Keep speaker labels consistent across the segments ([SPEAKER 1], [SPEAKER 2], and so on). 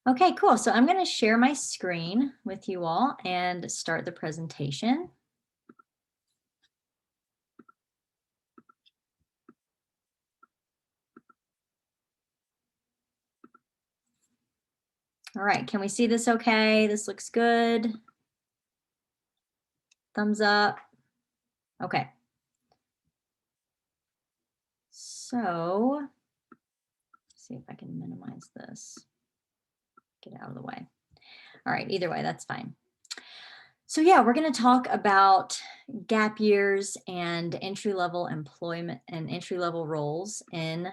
[SPEAKER 1] Okay, cool. So I'm going to share my screen with you all and start the presentation. All right, can we see this okay? This looks good. Thumbs up. Okay, so let's see if I can minimize this, get it out of the way. All right, either way, that's fine. So yeah, we're going to talk about gap years and entry-level employment and entry-level roles in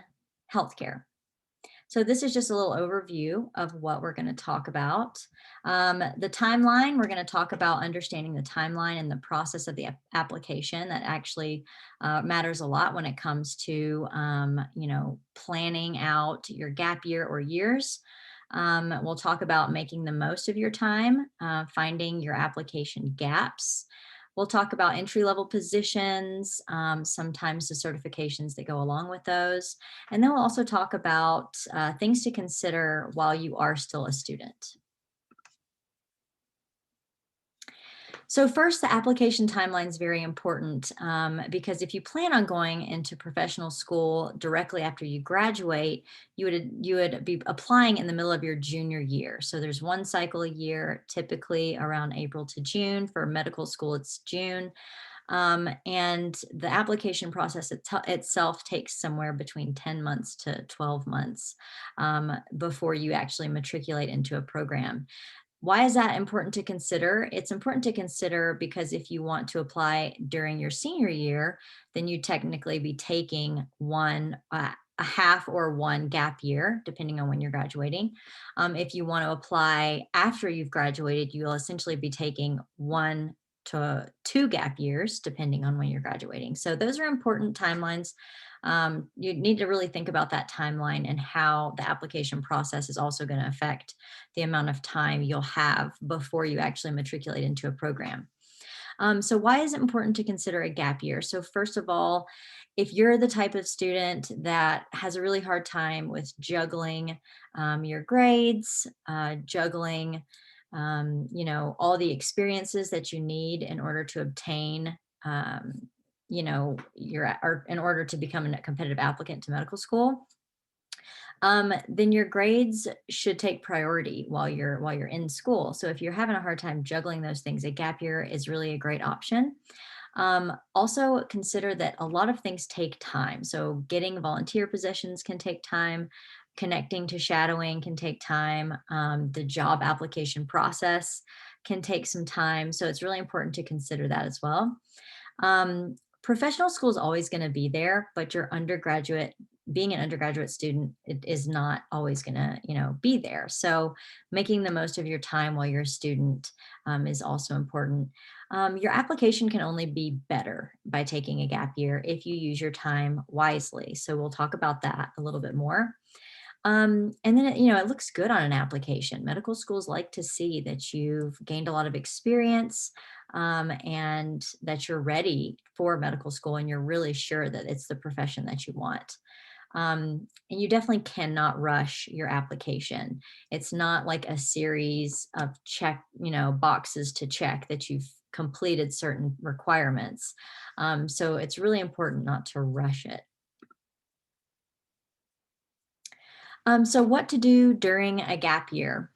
[SPEAKER 1] healthcare. So this is just a little overview of what we're going to talk about. The timeline, we're going to talk about understanding the timeline and the process of the application. That actually matters a lot when it comes to, planning out your gap year or years. We'll talk about making the most of your time, finding your application gaps. We'll talk about entry level positions, sometimes the certifications that go along with those. And then we'll also talk about things to consider while you are still a student. So first, the application timeline is very important because if you plan on going into professional school directly after you graduate, you would be applying in the middle of your junior year. So there's one cycle a year, typically around April to June. For medical school, it's June. And the application process itself takes somewhere between 10 months to 12 months before you actually matriculate into a program. Why is that important to consider? It's important to consider because if you want to apply during your senior year, then you technically be taking a half or one gap year, depending on when you're graduating. If you want to apply after you've graduated, you'll essentially be taking 1 to 2 gap years, depending on when you're graduating. So those are important timelines. You need to really think about that timeline and how the application process is also going to affect the amount of time you'll have before you actually matriculate into a program. So why is it important to consider a gap year? So first of all, if you're the type of student that has a really hard time with juggling your grades, juggling, all the experiences that you need in order to obtain, or in order to become a competitive applicant to medical school, then your grades should take priority while you're in school. So if you're having a hard time juggling those things, a gap year is really a great option. Also consider that a lot of things take time. So getting volunteer positions can take time. Connecting to shadowing can take time. The job application process can take some time. So it's really important to consider that as well. Professional school is always going to be there, but your undergraduate, being an undergraduate student, it is not always going to, be there. So making the most of your time while you're a student is also important. Your application can only be better by taking a gap year if you use your time wisely. So we'll talk about that a little bit more. And then, it looks good on an application. Medical schools like to see that you've gained a lot of experience and that you're ready for medical school and you're really sure that it's the profession that you want. And you definitely cannot rush your application. It's not like a series of boxes to check that you've completed certain requirements. So it's really important not to rush it. So what to do during a gap year?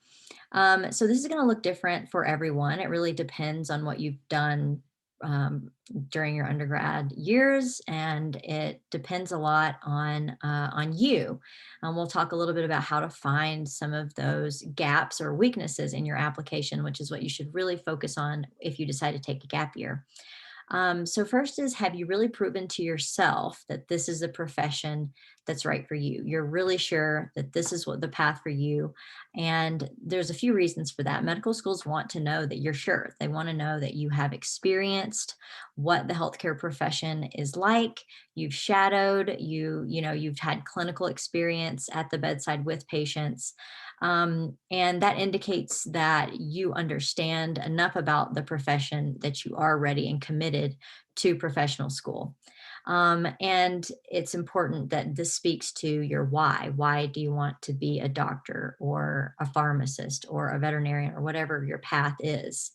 [SPEAKER 1] So this is going to look different for everyone. It really depends on what you've done um, during your undergrad years, and it depends a lot on you. We'll talk a little bit about how to find some of those gaps or weaknesses in your application, which is what you should really focus on if you decide to take a gap year. So first is, have you really proven to yourself that this is a profession that's right for you? You're really sure that this is what the path for you. And there's a few reasons for that. Medical schools want to know that you're sure. They want to know that you have experienced what the healthcare profession is like. You've shadowed, you've had clinical experience at the bedside with patients. And that indicates that you understand enough about the profession that you are ready and committed to professional school. And it's important that this speaks to your why. Why do you want to be a doctor or a pharmacist or a veterinarian or whatever your path is?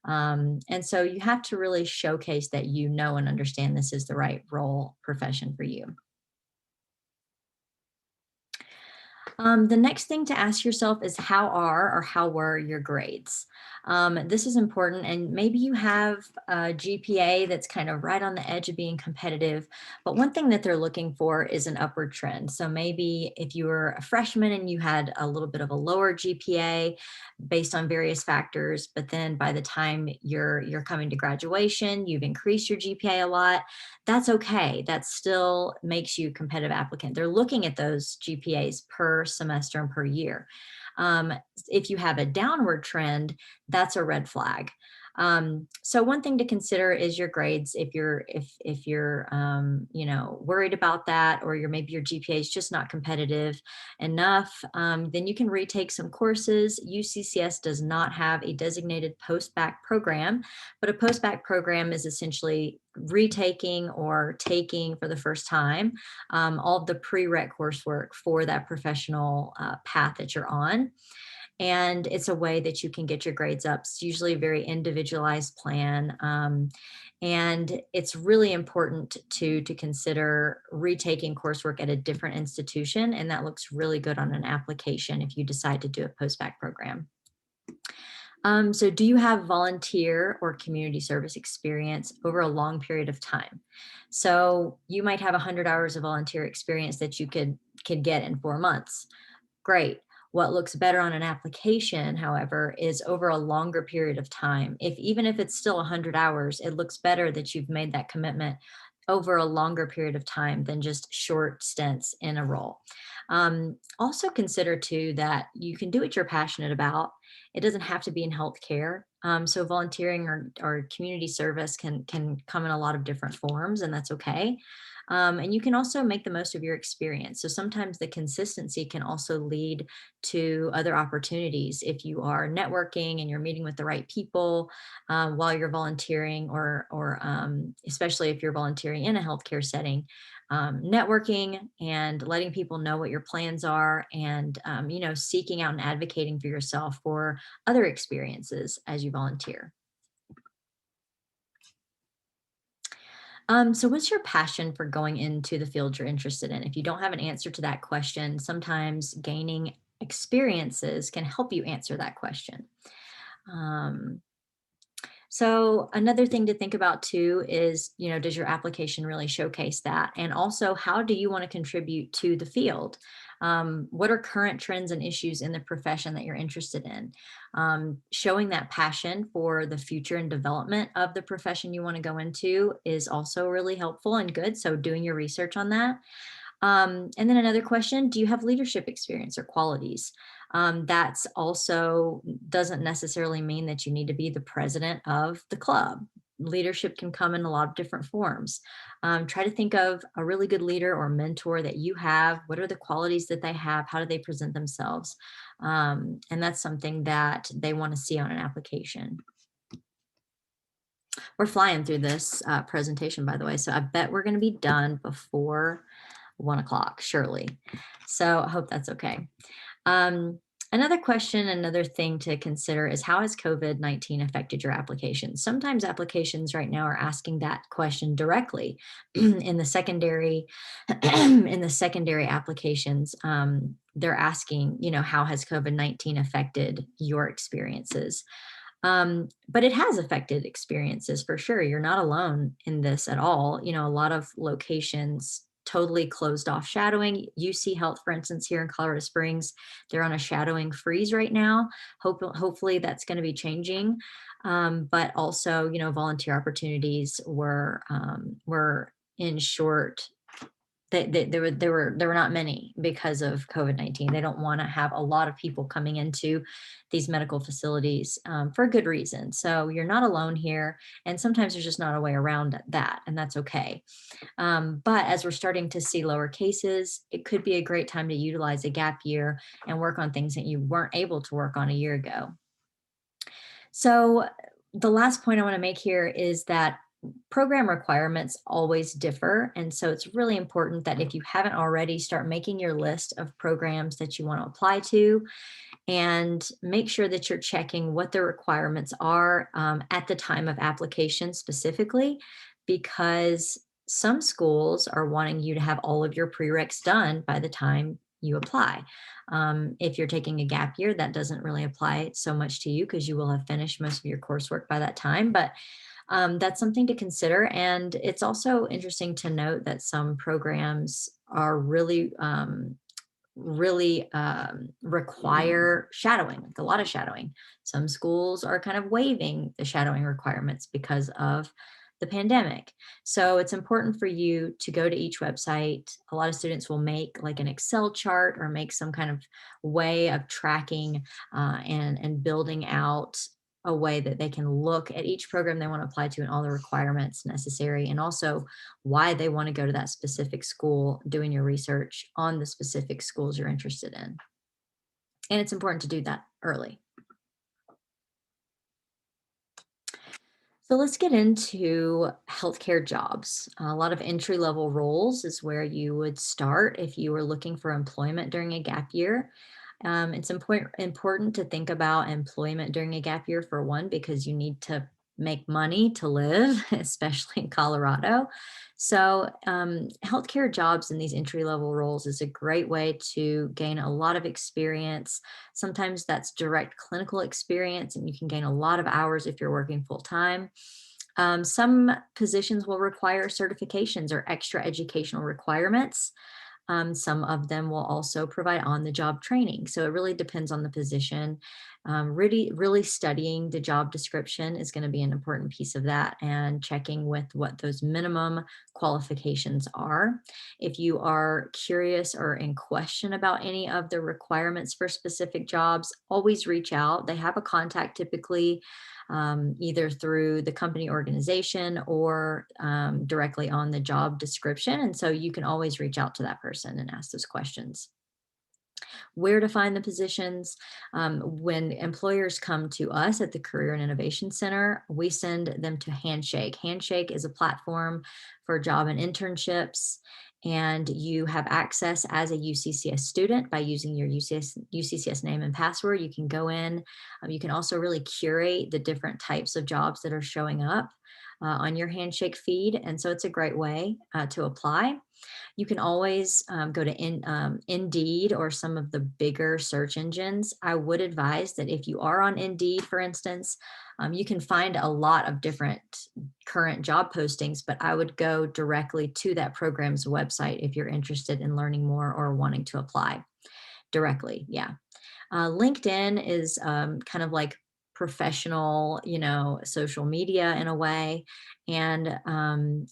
[SPEAKER 1] And so you have to really showcase that you know and understand this is the right role profession for you. The next thing to ask yourself is how are or how were your grades? This is important, and maybe you have a GPA that's kind of right on the edge of being competitive. But one thing that they're looking for is an upward trend. So maybe if you were a freshman and you had a little bit of a lower GPA based on various factors, but then by the time you're coming to graduation, you've increased your GPA a lot. That's okay. That still makes you a competitive applicant. They're looking at those GPAs per semester and per year. Um, if you have a downward trend, that's a red flag. So one thing to consider is your grades. If you're worried about that, or maybe your GPA is just not competitive enough, then you can retake some courses. UCCS does not have a designated post-bac program, but a post-bac program is essentially retaking or taking for the first time all of the prereq coursework for that professional path that you're on. And it's a way that you can get your grades up. It's usually a very individualized plan. And it's really important to consider retaking coursework at a different institution. And that looks really good on an application if you decide to do a post-bac program. So do you have volunteer or community service experience over a long period of time? So you might have 100 hours of volunteer experience that you could get in 4 months. Great. What looks better on an application, however, is over a longer period of time. Even if it's still 100 hours, it looks better that you've made that commitment over a longer period of time than just short stints in a role. Also consider too that you can do what you're passionate about. It doesn't have to be in healthcare. So volunteering or community service can come in a lot of different forms, and that's okay. And you can also make the most of your experience. So sometimes the consistency can also lead to other opportunities if you are networking and you're meeting with the right people while you're volunteering, or especially if you're volunteering in a healthcare setting. Networking and letting people know what your plans are, and seeking out and advocating for yourself for other experiences as you volunteer. So what's your passion for going into the field you're interested in? If you don't have an answer to that question, sometimes gaining experiences can help you answer that question. Um, so another thing to think about too is, does your application really showcase that? And also, how do you want to contribute to the field? What are current trends and issues in the profession that you're interested in? Showing that passion for the future and development of the profession you want to go into is also really helpful and good. So doing your research on that. And then another question, do you have leadership experience or qualities? That's also doesn't necessarily mean that you need to be the president of the club. Leadership can come in a lot of different forms. Try to think of a really good leader or mentor that you have. What are the qualities that they have? How do they present themselves? And that's something that they want to see on an application. We're flying through this presentation, by the way, so I bet we're going to be done before 1 o'clock, surely. So I hope that's okay. Another question, another thing to consider is, how has COVID-19 affected your application? Sometimes applications right now are asking that question directly in the secondary in the secondary applications. They're asking, how has COVID-19 affected your experiences? But it has affected experiences for sure. You're not alone in this at all. A lot of locations totally closed off shadowing. UC Health, for instance, here in Colorado Springs, they're on a shadowing freeze right now. Hopefully that's going to be changing. But also, volunteer opportunities were in short. There were not many because of COVID-19. They don't want to have a lot of people coming into these medical facilities for a good reason. So you're not alone here, and sometimes there's just not a way around that, and that's okay. But as we're starting to see lower cases, it could be a great time to utilize a gap year and work on things that you weren't able to work on a year ago. So the last point I want to make here is that Program requirements always differ. And so it's really important that if you haven't already, start making your list of programs that you want to apply to and make sure that you're checking what the requirements are at the time of application specifically, because some schools are wanting you to have all of your prereqs done by the time you apply. If you're taking a gap year, that doesn't really apply so much to you because you will have finished most of your coursework by that time. But that's something to consider. And it's also interesting to note that some programs are really require shadowing, like a lot of shadowing. Some schools are kind of waiving the shadowing requirements because of the pandemic. So it's important for you to go to each website. A lot of students will make like an Excel chart or make some kind of way of tracking and building out a way that they can look at each program they want to apply to and all the requirements necessary, and also why they want to go to that specific school, doing your research on the specific schools you're interested in. And it's important to do that early. So let's get into healthcare jobs. A lot of entry level roles is where you would start if you were looking for employment during a gap year. It's important to think about employment during a gap year, for one, because you need to make money to live, especially in Colorado. So, healthcare jobs in these entry level roles is a great way to gain a lot of experience. Sometimes that's direct clinical experience, and you can gain a lot of hours if you're working full time. Some positions will require certifications or extra educational requirements. Some of them will also provide on the job training. So it really depends on the position. Really studying the job description is going to be an important piece of that, and checking with what those minimum qualifications are. If you are curious or in question about any of the requirements for specific jobs, always reach out. They have a contact typically either through the company organization or directly on the job description. And so you can always reach out to that person and ask those questions. Where to find the positions? When employers come to us at the Career and Innovation Center, we send them to Handshake. Handshake is a platform for job and internships. And you have access as a UCCS student by using your UCCS name and password. You can go in. You can also really curate the different types of jobs that are showing up on your Handshake feed. And so it's a great way to apply. You can always go to Indeed or some of the bigger search engines. I would advise that if you are on Indeed, for instance, you can find a lot of different current job postings, but I would go directly to that program's website if you're interested in learning more or wanting to apply directly. Yeah. LinkedIn is kind of like professional, social media in a way. And,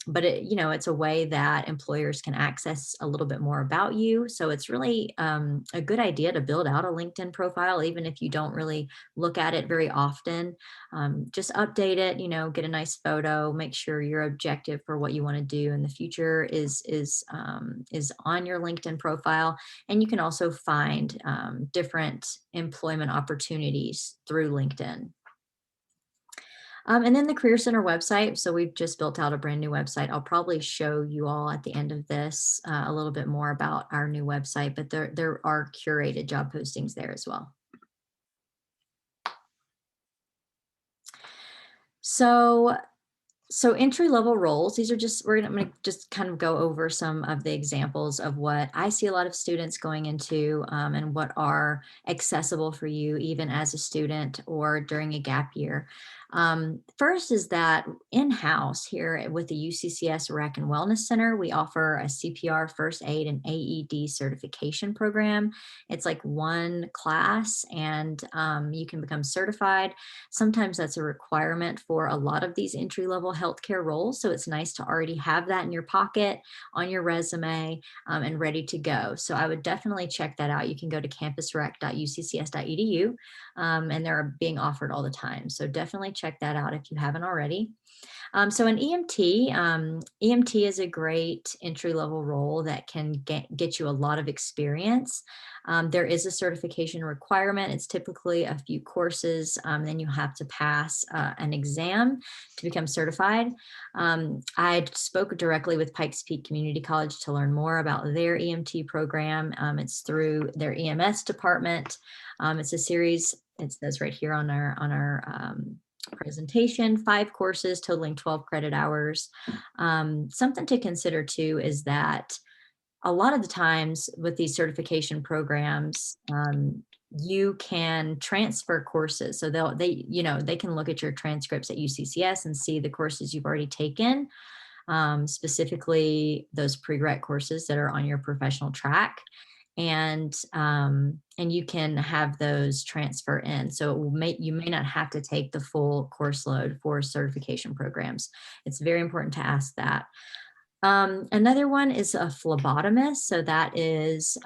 [SPEAKER 1] but it's a way that employers can access a little bit more about you. So it's really a good idea to build out a LinkedIn profile, even if you don't really look at it very often. Just update it, get a nice photo, make sure your objective for what you want to do in the future is on your LinkedIn profile. And you can also find different employment opportunities through LinkedIn. And then the Career Center website. So we've just built out a brand new website. I'll probably show you all at the end of this a little bit more about our new website, but there are curated job postings there as well. So entry level roles, these are just, I'm going to just kind of go over some of the examples of what I see a lot of students going into and what are accessible for you even as a student or during a gap year. First is that in-house here with the UCCS Rec and Wellness Center, we offer a CPR, first aid, and AED certification program. It's like one class and you can become certified. Sometimes that's a requirement for a lot of these entry level healthcare roles. So it's nice to already have that in your pocket, on your resume, and ready to go. So I would definitely check that out. You can go to campusrec.uccs.edu, and they're being offered all the time. So definitely check that out if you haven't already. So an EMT, EMT is a great entry level role that can get you a lot of experience. There is a certification requirement. It's typically a few courses. Then you have to pass an exam to become certified. I spoke directly with Pikes Peak Community College to learn more about their EMT program. It's through their EMS department. It's a series. It says right here on our presentation, 5 courses totaling 12 credit hours. Something to consider too is that a lot of the times with these certification programs, you can transfer courses. So they can look at your transcripts at UCCS and see the courses you've already taken, specifically those prereq courses that are on your professional track. And you can have those transfer in. So you may not have to take the full course load for certification programs. It's very important to ask that. Another one is a phlebotomist. So that is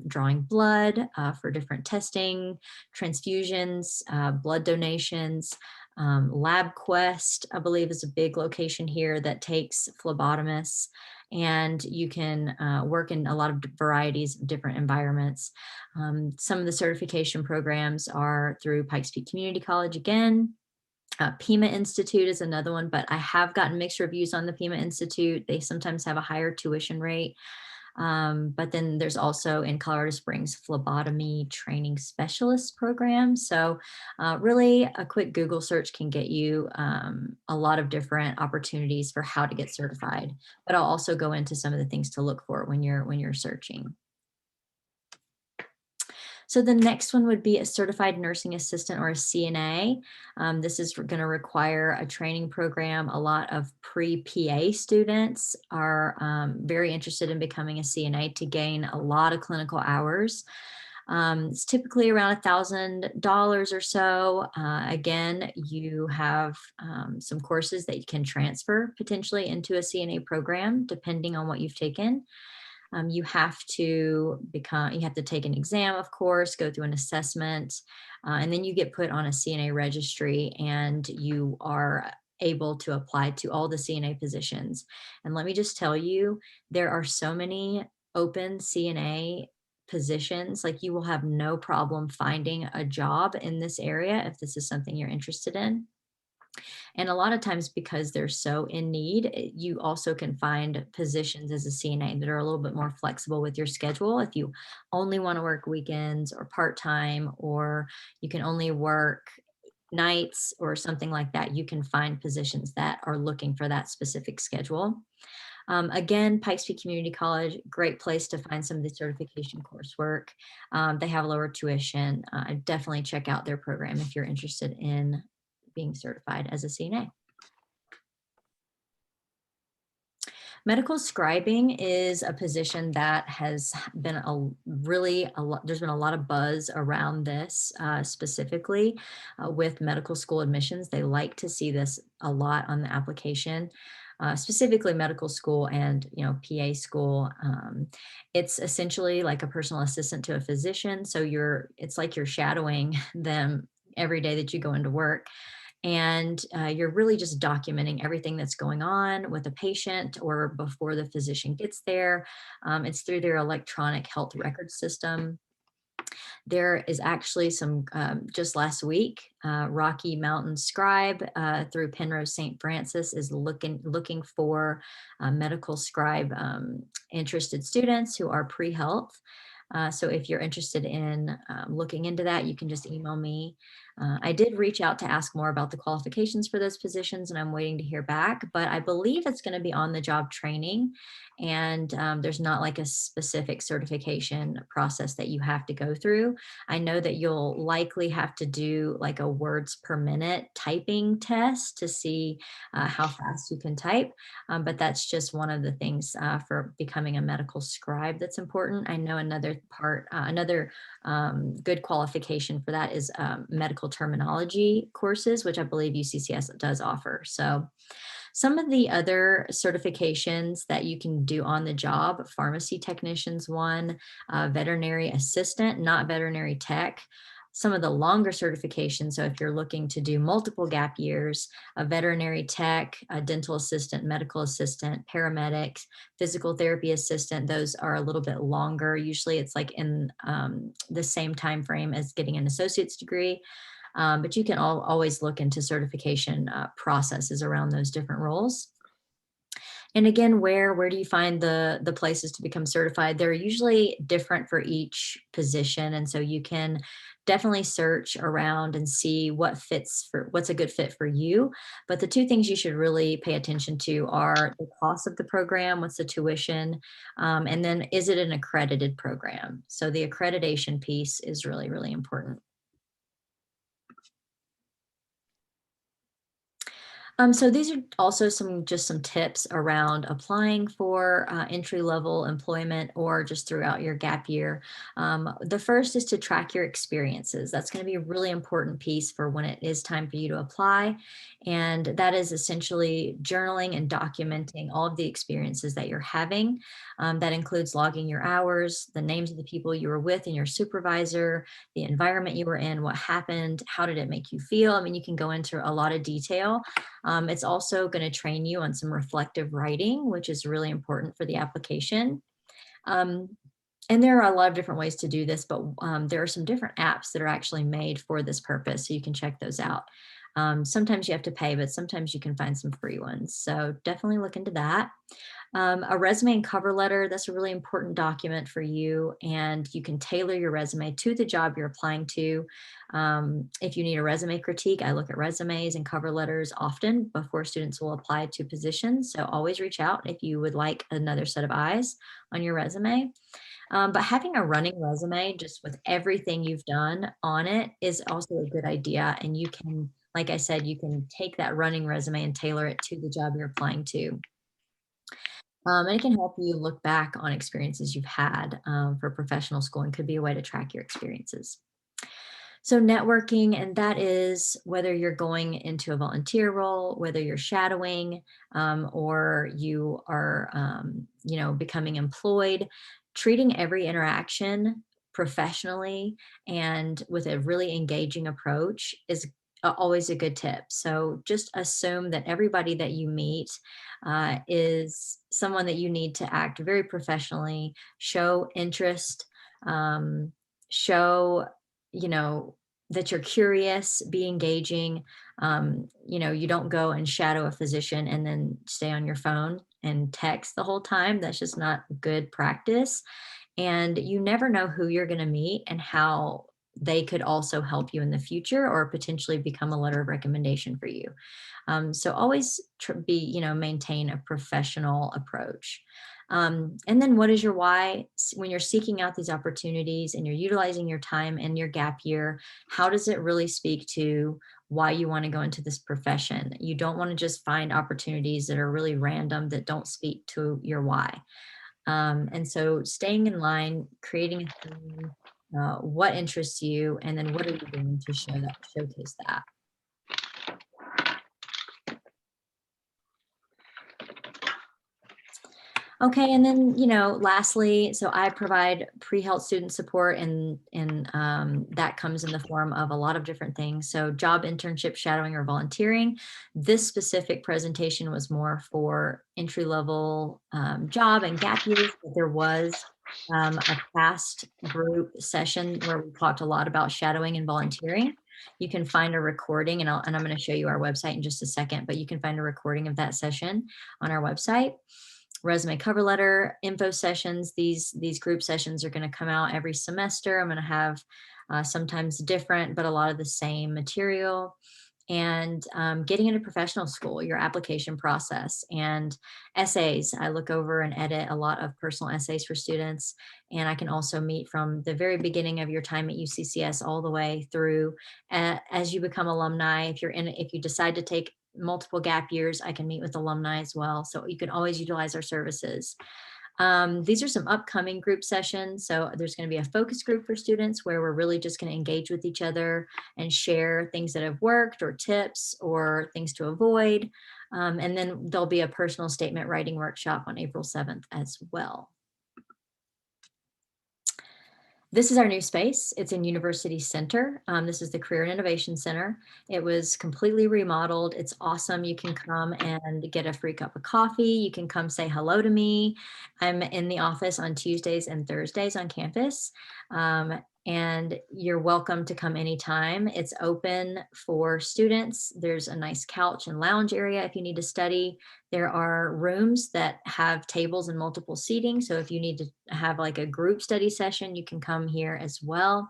[SPEAKER 1] drawing blood for different testing, transfusions, blood donations. LabQuest, I believe, is a big location here that takes phlebotomists, and you can work in a lot of varieties of different environments. Some of the certification programs are through Pikes Peak Community College again. Pima Institute is another one, but I have gotten mixed reviews on the Pima Institute. They sometimes have a higher tuition rate. But then there's also in Colorado Springs phlebotomy training specialist program. So really a quick Google search can get you a lot of different opportunities for how to get certified. But I'll also go into some of the things to look for when you're searching. So the next one would be a certified nursing assistant or a CNA. This is going to require a training program. A lot of pre-PA students are very interested in becoming a CNA to gain a lot of clinical hours. It's typically around $1,000 or so. Again, you have some courses that you can transfer potentially into a CNA program, depending on what you've taken. You have to take an exam, of course, go through an assessment, and then you get put on a CNA registry and you are able to apply to all the CNA positions. And let me just tell you, there are so many open CNA positions. Like, you will have no problem finding a job in this area if this is something you're interested in. And a lot of times, because they're so in need, you also can find positions as a CNA that are a little bit more flexible with your schedule. If you only want to work weekends or part-time, or you can only work nights or something like that, you can find positions that are looking for that specific schedule. Again, Pikes Peak Community College, great place to find some of the certification coursework. They have lower tuition. Definitely check out their program if you're interested in being certified as a CNA. Medical scribing is a position that has been there's been a lot of buzz around this, specifically with medical school admissions. They like to see this a lot on the application. Specifically medical school and PA school. It's essentially like a personal assistant to a physician. So it's like you're shadowing them every day that you go into work. And you're really just documenting everything that's going on with a patient or before the physician gets there. It's through their electronic health record system. There is actually some, just last week, Rocky Mountain Scribe through Penrose St. Francis is looking for medical scribe interested students who are pre-health. So if you're interested in looking into that, you can just email me. I did reach out to ask more about the qualifications for those positions, and I'm waiting to hear back, but I believe it's going to be on the job training, and there's not like a specific certification process that you have to go through. I know that you'll likely have to do like a words per minute typing test to see how fast you can type, but that's just one of the things for becoming a medical scribe that's important. I know another good qualification for that is medical terminology courses, which I believe UCCS does offer. So some of the other certifications that you can do on the job: pharmacy technicians one, veterinary assistant, not veterinary tech. some of the longer certifications, so if you're looking to do multiple gap years, a veterinary tech, a dental assistant, medical assistant, paramedics, physical therapy assistant, those are a little bit longer. Usually it's like in the same time frame as getting an associate's degree. But you can always look into certification processes around those different roles. And again, where do you find the places to become certified? They're usually different for each position, and so you can definitely search around and see what's a good fit for you. But the two things you should really pay attention to are the cost of the program, what's the tuition, and then is it an accredited program? So the accreditation piece is really, really important. So these are also some tips around applying for entry level employment or just throughout your gap year. The first is to track your experiences. That's going to be a really important piece for when it is time for you to apply. And that is essentially journaling and documenting all of the experiences that you're having. That includes logging your hours, the names of the people you were with and your supervisor, the environment you were in, what happened, how did it make you feel? I mean, you can go into a lot of detail. It's also going to train you on some reflective writing, which is really important for the application. Um, and there are a lot of different ways to do this, but there are some different apps that are actually made for this purpose, so you can check those out. Sometimes you have to pay, but sometimes you can find some free ones. So definitely look into that. A resume and cover letter, that's a really important document for you, and you can tailor your resume to the job you're applying to. If you need a resume critique, I look at resumes and cover letters often before students will apply to positions. So always reach out if you would like another set of eyes on your resume. But having a running resume just with everything you've done on it is also a good idea. And you can, like I said, you can take that running resume and tailor it to the job you're applying to. And it can help you look back on experiences you've had for professional school and could be a way to track your experiences. So networking, and that is whether you're going into a volunteer role, whether you're shadowing, or you are, becoming employed, treating every interaction professionally and with a really engaging approach is always a good tip. So just assume that everybody that you meet is someone that you need to act very professionally, show interest, show you know that you're curious, be engaging. You don't go and shadow a physician and then stay on your phone and text the whole time. That's just not good practice. And you never know who you're going to meet and how they could also help you in the future or potentially become a letter of recommendation for you. So always maintain a professional approach. And then what is your why? When you're seeking out these opportunities and you're utilizing your time and your gap year, how does it really speak to why you want to go into this profession? You don't want to just find opportunities that are really random that don't speak to your why. And so staying in line, creating a theme, what interests you, and then what are you doing to showcase that? Okay, and then, lastly, so I provide pre-health student support, and that comes in the form of a lot of different things. So job internship, shadowing, or volunteering. This specific presentation was more for entry-level job and gap years, but there was a past group session where we talked a lot about shadowing and volunteering. You can find a recording, and I'm going to show you our website in just a second, but you can find a recording of that session on our website. Resume cover letter info sessions. These group sessions are going to come out every semester. I'm going to have sometimes different but a lot of the same material. And getting into professional school, your application process, and essays. I look over and edit a lot of personal essays for students, and I can also meet from the very beginning of your time at UCCS all the way through as you become alumni. If you decide to take multiple gap years, I can meet with alumni as well. So you can always utilize our services. These are some upcoming group sessions. So there's going to be a focus group for students where we're really just going to engage with each other and share things that have worked or tips or things to avoid. And then there'll be a personal statement writing workshop on April 7th as well. This is our new space. It's in University Center. This is the Career and Innovation Center. It was completely remodeled. It's awesome. You can come and get a free cup of coffee. You can come say hello to me. I'm in the office on Tuesdays and Thursdays on campus. And you're welcome to come anytime. It's open for students. There's a nice couch and lounge area if you need to study. There are rooms that have tables and multiple seating. So if you need to have like a group study session, you can come here as well.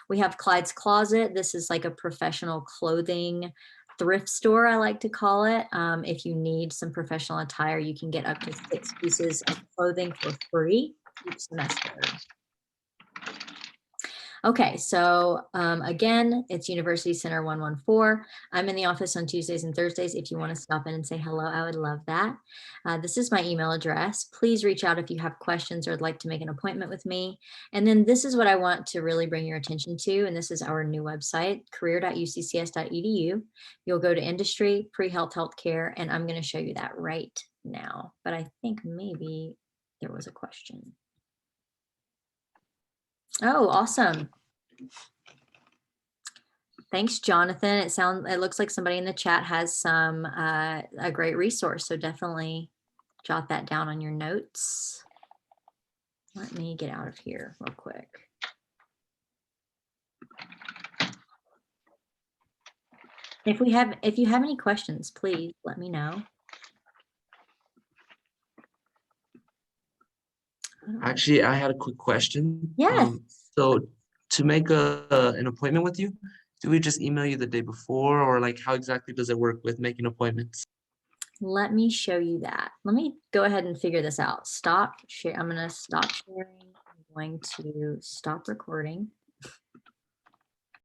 [SPEAKER 1] We have Clyde's Closet. This is like a professional clothing thrift store, I like to call it. If you need some professional attire, you can get up to 6 pieces of clothing for free each semester. Okay, so again, it's University Center 114. I'm in the office on Tuesdays and Thursdays. If you want to stop in and say hello, I would love that. This is my email address. Please reach out if you have questions or would like to make an appointment with me. And then this is what I want to really bring your attention to, and this is our new website, career.uccs.edu. You'll go to industry, pre-health, healthcare, and I'm going to show you that right now. But I think maybe there was a question. Oh, awesome. Thanks, Jonathan. It looks like somebody in the chat has a great resource. So definitely jot that down on your notes. Let me get out of here real quick. If you have any questions, please let me know.
[SPEAKER 2] Actually, I had a quick question.
[SPEAKER 1] Yes.
[SPEAKER 2] So to make an appointment with you, do we just email you the day before, or like how exactly does it work with making appointments?
[SPEAKER 1] Let me show you that. Let me go ahead and figure this out. Stop share. I'm going to stop sharing. I'm going to stop recording.